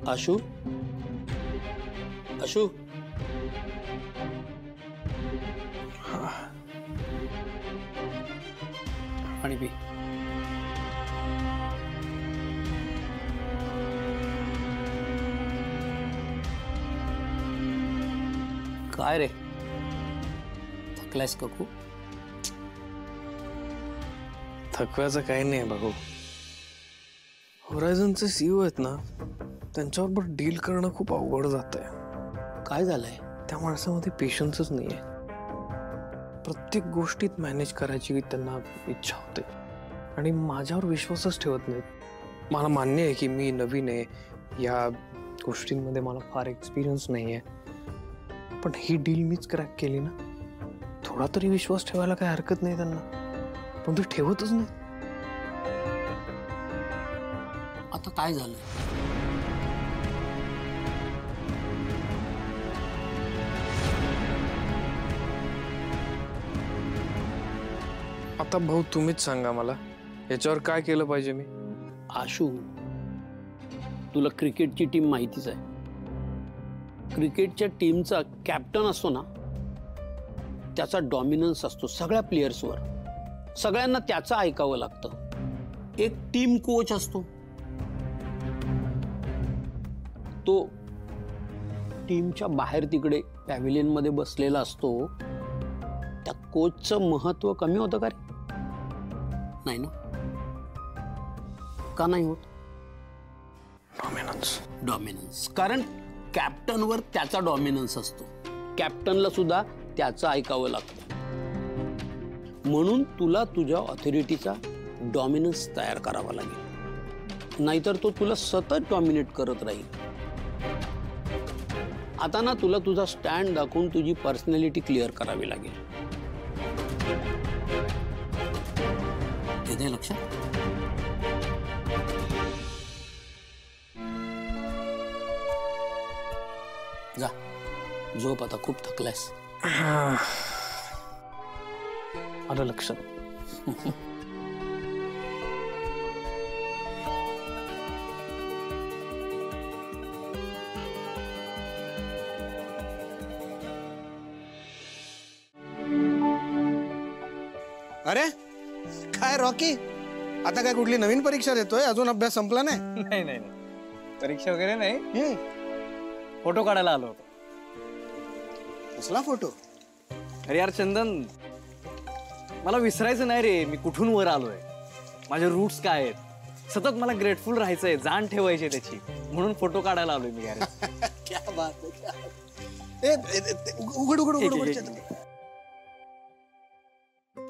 आशू आशू पाणी पी. काय रे थकलायस का खूप? थकव्याचं काही नाही बघू. होरायझनचे सीईओ आहेत ना, त्यांच्याबरोबर डील करणं खूप अवघड जात आहे. काय झालंय? त्या माणसामध्ये पेशन्सच नाही आहे. प्रत्येक गोष्टीत मॅनेज करायची त्यांना इच्छा होते आणि माझ्यावर विश्वासच ठेवत नाहीत. मला मान्य आहे की मी नवीन आहे, या गोष्टींमध्ये मला फार एक्सपिरियन्स नाही आहे, पण ही डील मीच क्रॅक केली ना. थोडा तरी विश्वास ठेवायला काही हरकत नाही त्यांना, पण ते ठेवतच नाही. आता काय झालं? आता भाऊ तुम्हीच सांगा मला, याच्यावर काय केलं पाहिजे मी? आशू, तुला क्रिकेटची टीम माहितीच आहे. क्रिकेटच्या टीमचा कॅप्टन असतो ना, त्याचा डॉमिनन्स असतो सगळ्या प्लेयर्सवर. सगळ्यांना त्याचं ऐकावं लागतं. एक टीम कोच असतो, तो टीमच्या बाहेर तिकडे पॅव्हिलियन मध्ये बसलेला असतो. त्या कोचचं महत्व कमी होतं का रे? नाही ना? का नाही होत? डॉमिनन्स. कारण कॅप्टनवर त्याचा डॉमिनन्स असतो. कॅप्टनला सुद्धा त्याचं ऐकावं लागतं. म्हणून तुला तुझ्या ऑथॉरिटीचा डॉमिनन्स तयार करावा लागेल, नाहीतर तो तुला सतत डॉमिनेट करत राहील. आता ना तुला तुझा स्टँड दाखवून तुझी पर्सनॅलिटी क्लिअर करावी लागेल. येते लक्षात? जा झोप, आता खूप थकलायस. आलं लक्षात. अरे काय रॉकी, आता काय कुठली नवीन परीक्षा देतोय? अजून अभ्यास संपला नाही? नाही नाही, परीक्षा वगैरे नाही, फोटो काढायला आलो होतो. कसला फोटो? अरे यार चंदन, मला विसरायचं नाही रे, मी कुठून वर आलोय, माझे रूट्स काय आहेत. सतत मला ग्रेटफुल राहायचंय, जाण ठेवायची त्याची, म्हणून फोटो काढायला आलोय मी. यार क्या बात है, क्या बात. उघड उघड उघड उघड.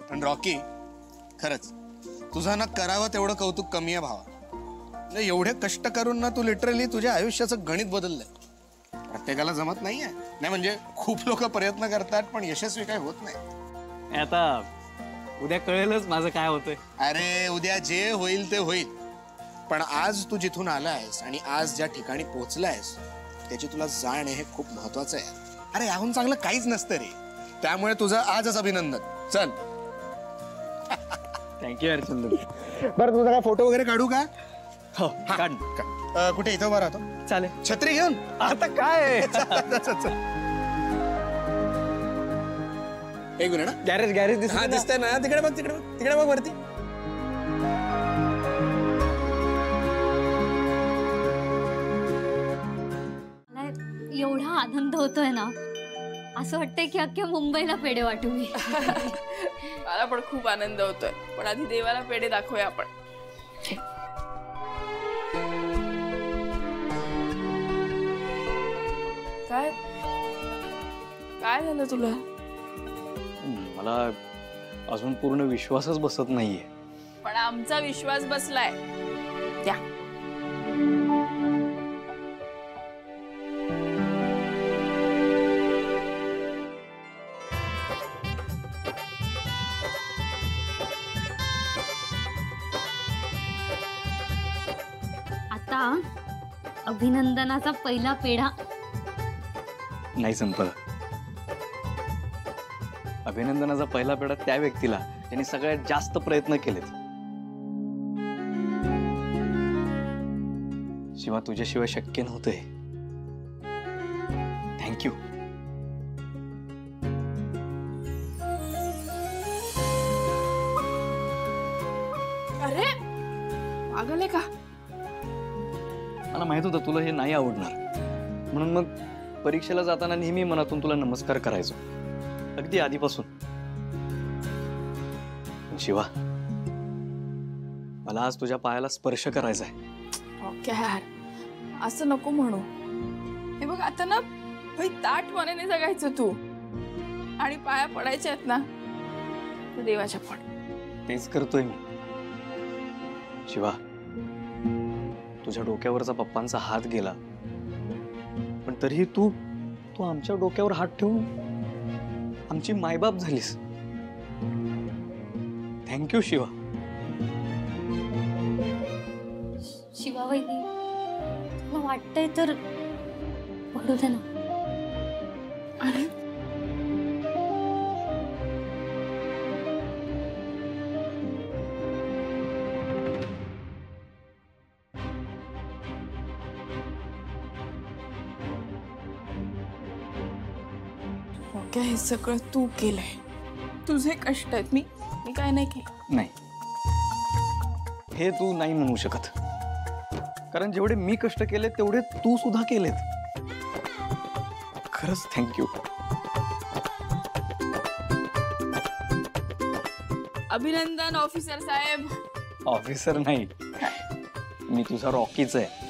पण रॉकी, खरंच तुझा ना करावं तेवढं कौतुक कमी आहे भावा. एवढे कष्ट करून ना तू लिटरली तुझ्या आयुष्याचं गणित बदललंय. प्रत्येकाला जमत नाहीये. नाही म्हणजे खूप लोक प्रयत्न करतात पण यशस्वी काय होत नाही. आता उद्या कळेलच माझं काय होतंय. अरे उद्या जे होईल ते होईल, पण आज तू जिथून आलायस आणि आज ज्या ठिकाणी पोहोचलायस त्याची तुला जाण हे खूप महत्वाचं आहे. अरे याहून चांगलं काहीच नसतं रे. त्यामुळे तुझं आजच अभिनंदन. चल. थँक्यू यार चंदन. बरं तुझा काय फोटो वगैरे काढू का? हो काढ. कुठे इथं उभा राहतो? चालेल. छत्री घेऊन? आता काय एक मिनिट. गॅरेज गॅरेज दिसतंय ना? तिकडे बघ, तिकडे बघ, तिकडे बघ वरती. एवढा आनंद होतोय ना, असं वाटतंय की अख्ख्या मुंबईला पेढे वाटू मी. मला पण खूप आनंद होतोय, पण आधी देवाला पेढे दाखवूया आपण. काय काय झालं तुला? मला अजून पूर्ण विश्वासच बसत नाहीये. पण आमचा विश्वास बसलाय. त्या आता अभिनंदनाचा पहिला पेढा नाही संपला. अभिनंदनाचा पहिला पेढा त्या व्यक्तीला ज्यांनी सगळ्यात जास्त प्रयत्न केलेत. शिवा तुझ्याशिवाय शक्य नव्हतंय. थँक्यू. अरे पागल आहे का? मला माहित होतं तुला हे नाही आवडणार, म्हणून मग परीक्षेला जाताना नेहमी मनातून तुला नमस्कार करायचो, अगदी आधीपासून. पण शिवा, मला आज तुझ्या पायाला स्पर्श करायचा आहे. ओके यार, असं नको म्हणू. हे बघ आता ना भाई, ताट मनाने जगायचं तू, आणि पाया पडायच्या आहेत ना तर देवाच्या पड. तेच करतोय मी. शिवा, तुझ्या डोक्यावरचा पप्पांचा हात गेला, पण तरीही तू तू आमच्या डोक्यावर हात ठेवून आमची मायबाप झालीस. थँक्यू शिवा. शिवा वहिनी, तुला वाटतंय तर पडू दे ना. अरे ओके, हे सगळं तू केलंय, तुझे कष्ट आहेत. मी काय नाही केलं. नाही, हे तू नाही म्हणू शकत, कारण जेवढे मी कष्ट केले तेवढे तू सुद्धा केलेत. खरंच थँक्यू. अभिनंदन ऑफिसर साहेब. ऑफिसर नाही, मी तुझा रॉकीच आहे.